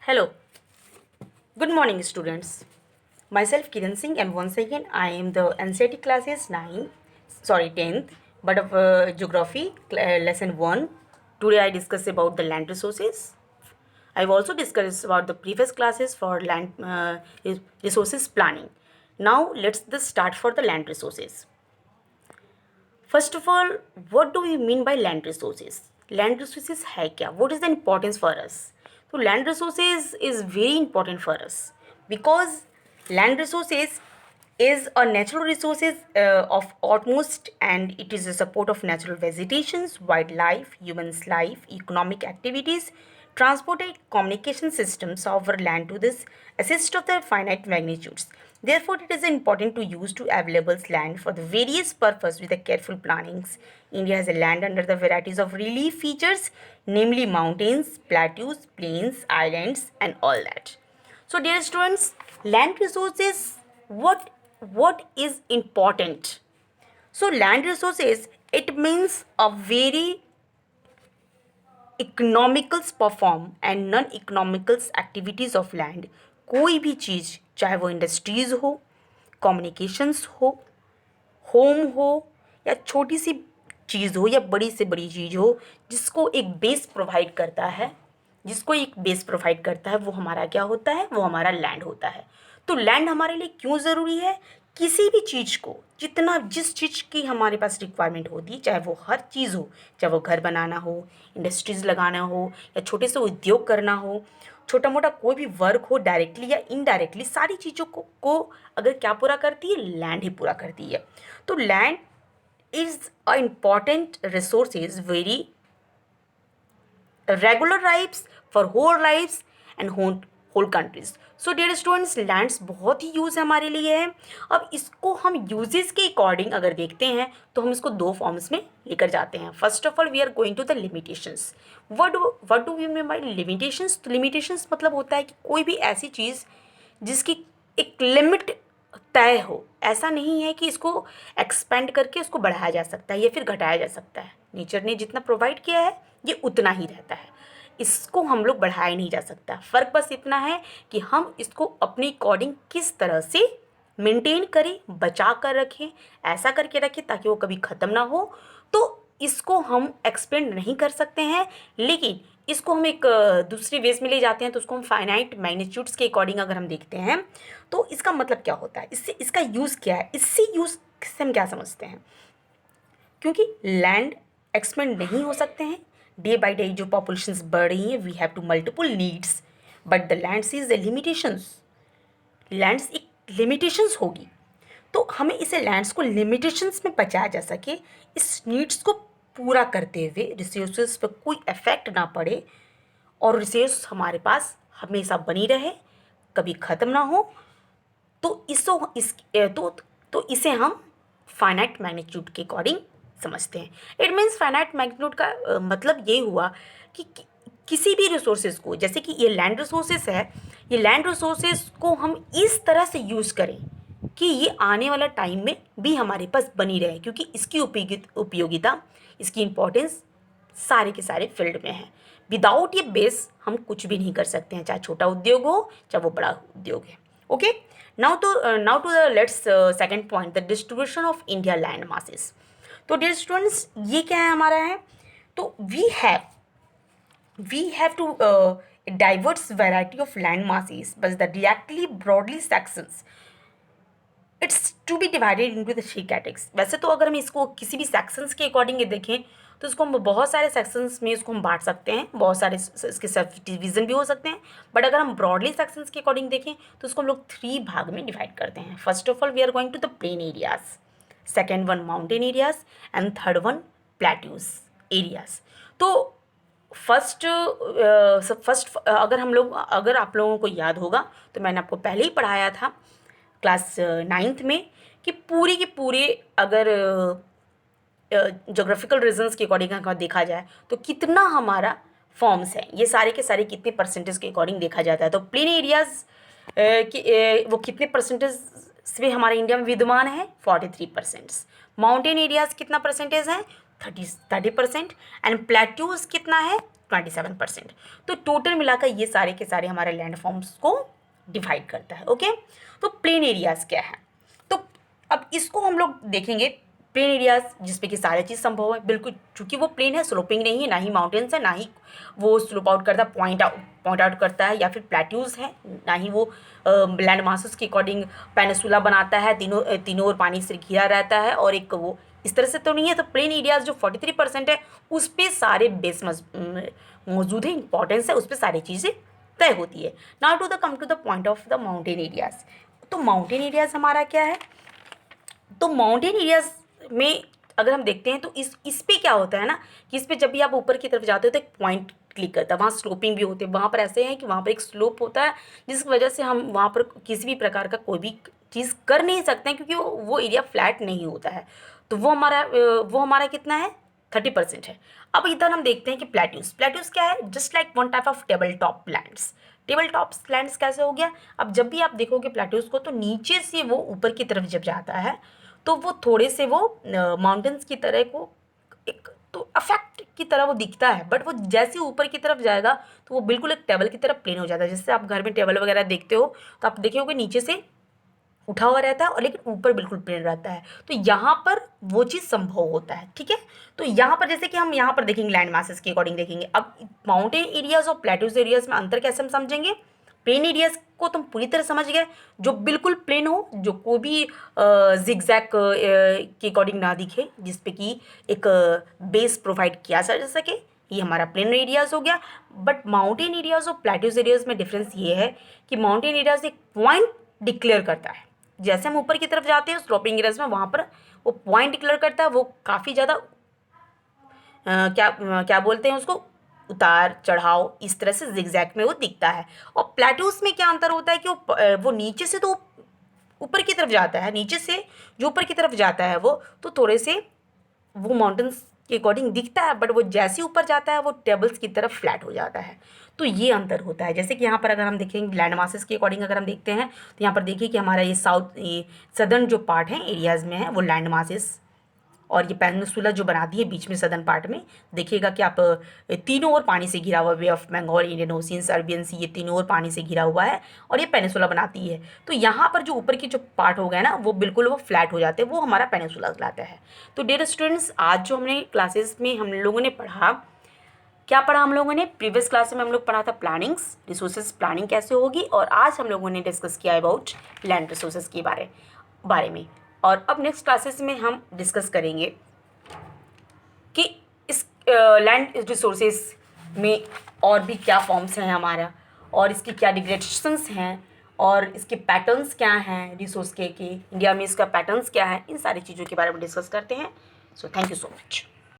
Hello, good morning, students. Myself Kiran Singh, and once again I am the NCERT classes 10th, but of geography lesson 1. Today I discuss about the land resources. I've also discussed about the previous classes for land resources planning. Now let's just start for the land resources. First of all, what do we mean by land resources? Land resources है क्या? What is the importance for us? So land resources is very important for us because land resources is a natural resources of utmost, and it is a support of natural vegetations, wildlife, humans life, economic activities, transport and communication systems over land to this assist of their finite magnitudes. Therefore, it is important to use to available land for the various purpose with a careful plannings. India has a land under the varieties of relief features, namely mountains, plateaus, plains, islands, and all that. So, dear students, land resources, what is important? So, land resources, it means a very economicals perform and non economicals activities of land. कोई भी चीज़, चाहे वो industries हो, communications हो, home हो, या छोटी सी चीज़ हो या बड़ी से बड़ी चीज़ हो, जिसको एक बेस प्रोवाइड करता है, वो हमारा क्या होता है? वो हमारा लैंड होता है। तो लैंड हमारे लिए क्यों ज़रूरी है? किसी भी चीज़ को जिस चीज़ की हमारे पास रिक्वायरमेंट होती है, चाहे वो हर चीज़ हो, चाहे वो घर बनाना हो, इंडस्ट्रीज़ लगाना हो, या छोटे से उद्योग करना हो, छोटा मोटा कोई भी वर्क हो, डायरेक्टली या इनडायरेक्टली, सारी चीज़ों को अगर क्या पूरा करती है? लैंड ही पूरा करती है। तो land is a important resource, is very regular lives for whole lives and whole countries. So dear students, lands बहुत ही यूज़ हमारे लिए है। अब इसको हम यूजेस के अकॉर्डिंग अगर देखते हैं तो हम इसको दो फॉर्म्स में लेकर जाते हैं। First of all we are going to the limitations. What do we mean by limitations? तो लिमिटेशंस मतलब होता है कि कोई भी ऐसी चीज़ जिसकी एक लिमिट तय हो। ऐसा नहीं है कि इसको एक्सपेंड करके उसको बढ़ाया जा सकता है या फिर घटाया जा सकता है। नेचर ने जितना प्रोवाइड किया है ये उतना ही रहता है, इसको हम लोग बढ़ाया नहीं जा सकता। फ़र्क बस इतना है कि हम इसको अपने अकॉर्डिंग किस तरह से मेंटेन करें, बचा कर रखें, ऐसा करके रखें ताकि वो कभी ख़त्म ना हो। तो इसको हम एक्सपेंड नहीं कर सकते हैं, लेकिन इसको हम एक दूसरे वेज में ले जाते हैं तो उसको हम फाइनाइट मैग्नीट्यूड्स के अकॉर्डिंग अगर हम देखते हैं तो इसका मतलब क्या होता है, इससे इसका यूज़ क्या है, इससे यूज़ से हम क्या समझते हैं? क्योंकि लैंड एक्सपेंड नहीं हो सकते हैं, डे बाई डे जो पॉपुलेशंस बढ़ रही हैं, we have to multiple needs, but the lands is the limitations. Lands एक लिमिटेशंस होगी, तो हमें इसे लैंड्स को लिमिटेशंस में बचाया जा सके, इस नीड्स को पूरा करते हुए रिसोर्सेज पर कोई इफेक्ट ना पड़े और रिसोर्स हमारे पास हमेशा बनी रहे, कभी ख़त्म ना हो। तो इसे हम फाइनाइट मैग्नीट्यूड के अकॉर्डिंग समझते हैं। इट मीन्स फाइनाइट मैग्नीट्यूड का मतलब ये हुआ कि किसी भी रिसोर्सेज को, जैसे कि ये लैंड रिसोर्सेज है, ये लैंड रिसोर्सेज को हम इस तरह से यूज़ करें कि ये आने वाला टाइम में भी हमारे पास बनी रहे, क्योंकि इसकी उपयोगिता, इसकी इम्पोर्टेंस सारे के सारे फील्ड में है। विदाउट ये बेस हम कुछ भी नहीं कर सकते हैं, चाहे छोटा उद्योग हो चाहे वो बड़ा उद्योग है। Okay, now to the let's second point, the distribution of India land masses. तो डियर स्टूडेंट्स, ये क्या है हमारा है? तो we have to diverse variety of land masses, but the directly broadly sections it's to be divided into the three categories. वैसे तो अगर हम इसको किसी भी सेक्शंस के अकॉर्डिंग देखें तो इसको हम बहुत सारे सेक्शंस में इसको हम बांट सकते हैं, बहुत सारे इसके सब डिवीज़न भी हो सकते हैं, बट अगर हम ब्रॉडली सेक्शंस के अकॉर्डिंग देखें तो इसको हम लोग 3 भाग में डिवाइड करते हैं। First of all we are going to the plain areas, second one mountain areas, and third one plateaus areas. तो फर्स्ट अगर आप लोगों को याद होगा तो मैंने आपको पहले ही पढ़ाया था क्लास 9th में कि पूरे के पूरे अगर जोग्राफिकल रीजन्स के अकॉर्डिंग अगर देखा जाए तो कितना हमारा फॉर्म्स हैं, ये सारे के सारे कितने परसेंटेज के अकॉर्डिंग देखा जाता है। तो प्लेन एरियाज़ वो कितने परसेंटेज से हमारे इंडिया में विद्यमान है? 43%। माउंटेन एरियाज़ कितना परसेंटेज है? 30%। एंड प्लेट्यूज कितना है? 27%। तो टोटल मिलाकर ये सारे के सारे हमारे लैंड फॉर्म्स को डिवाइड करता है। ओके, तो प्लेन एरियाज क्या है, तो अब इसको हम लोग देखेंगे। प्लेन एरियाज जिसपे कि सारी चीज़ संभव है, बिल्कुल, चूंकि वो प्लेन है, स्लोपिंग नहीं है, ना ही माउंटेन्स है, ना ही वो स्लोप आउट करता है, पॉइंट आउट करता है, या फिर प्लेट्यूज है, ना ही वो लैंड मासेस के अकॉर्डिंग पेनिसुला बनाता है, तीनों ओर पानी से घिरा रहता है, और एक वो इस तरह से तो नहीं है। तो प्लेन एरियाज जो 43% है, उस पर सारे बेस मौजूद है, इंपॉर्टेंस है, उस पर सारी चीज़ें तय होती है। Now to the come to the point of the mountain areas. तो माउंटेन एरियाज हमारा क्या है, तो माउंटेन एरियाज में अगर हम देखते हैं तो इस पे क्या होता है ना, कि इस पे जब भी आप ऊपर की तरफ जाते हो तो एक पॉइंट क्लिक करता है, वहाँ स्लोपिंग भी होते हैं, वहाँ पर ऐसे हैं कि वहाँ पर एक स्लोप होता है, जिसकी वजह से हम वहाँ पर किसी भी प्रकार का कोई भी चीज़ कर नहीं सकते हैं, क्योंकि वो एरिया फ्लैट नहीं होता है। तो वो हमारा कितना है, 30% है। अब इधर हम देखते हैं कि प्लेट्यूज क्या है, just like one type of table top lands. Table top lands कैसे हो गया, अब जब भी आप देखोगे प्लेट्यूज को, तो नीचे से वो ऊपर की तरफ जब जाता है तो वो थोड़े से वो माउंटेन्स की तरह को एक तो अफेक्ट की तरह वो दिखता है, बट वो जैसे ऊपर की तरफ जाएगा तो वो बिल्कुल एक टेबल की तरफ प्लेन हो जाता है। जैसे आप घर में टेबल वगैरह देखते हो तो आप देखे होगे नीचे से उठा हुआ रहता है और लेकिन ऊपर बिल्कुल प्लेन रहता है। तो यहाँ पर वो चीज़ संभव होता है, ठीक है। तो यहाँ पर जैसे कि हम यहाँ पर देखेंगे लैंड मासेस के अकॉर्डिंग देखेंगे। अब माउंटेन एरियाज और प्लेट्यूज एरियाज में अंतर कैसे हम समझेंगे, प्लेन एरियाज को तुम पूरी तरह समझ गए, जो बिल्कुल प्लेन हो, जो कोई भी जिगजैग के अकॉर्डिंग ना दिखे, जिसपे कि एक बेस प्रोवाइड किया जा सके, ये हमारा प्लेन एरियाज हो गया। बट माउंटेन एरियाज और प्लेट्यूज एरियाज में डिफरेंस ये है कि माउंटेन एरियाज एक पॉइंट डिक्लेयर करता है। जैसे हम ऊपर की तरफ जाते हैं स्लोपिंग एरियाज में, वहाँ पर वो पॉइंट डिक्लेयर करता है, वो काफ़ी ज़्यादा क्या बोलते हैं उसको, उतार चढ़ाव इस तरह से जिगजैग में वो दिखता है। और प्लेट्यूज में क्या अंतर होता है कि वो नीचे से तो ऊपर की तरफ जाता है, नीचे से जो ऊपर की तरफ जाता है वो तो थोड़े से वो माउंटेन्स के अकॉर्डिंग दिखता है, बट वो जैसे ऊपर जाता है वो टेबल्स की तरफ फ्लैट हो जाता है। तो ये अंतर होता है। जैसे कि यहाँ पर अगर हम देखेंगे लैंड मासेस के अकॉर्डिंग अगर हम देखते हैं तो यहाँ पर देखिए कि हमारा ये सदर्न जो पार्ट है एरियाज़ में है वो लैंड मासेस, और ये पेनिनसुला जो बनाती है बीच में सदर्न पार्ट में, देखिएगा कि आप तीनों ओर पानी से घिरा हुआ, bay of Bengal, Indian ocean, Arabian sea, ये तीनों ओर पानी से घिरा हुआ है और ये पेनिनसुला बनाती है। तो यहाँ पर जो ऊपर की जो पार्ट हो गया ना वो बिल्कुल वो फ्लैट हो जाते हैं, वो हमारा पेनिनसुला कहलाता है। तो डियर स्टूडेंट्स, आज जो हमने क्लासेस में हम लोगों ने पढ़ा, क्या पढ़ा हम लोगों ने, प्रीवियस क्लास में हम लोग पढ़ा था प्लानिंग्स, रिसोर्सेज प्लानिंग कैसे होगी, और आज हम लोगों ने डिस्कस किया अबाउट लैंड रिसोर्सेज के बारे में। और अब नेक्स्ट क्लासेस में हम डिस्कस करेंगे कि इस लैंड रिसोर्सेज में और भी क्या फॉर्म्स हैं हमारा, और इसकी क्या डिग्रेडेशंस हैं, और इसके पैटर्न्स क्या हैं रिसोर्स के इंडिया में इसका पैटर्न्स क्या है, इन सारी चीज़ों के बारे में डिस्कस करते हैं। So thank you so much.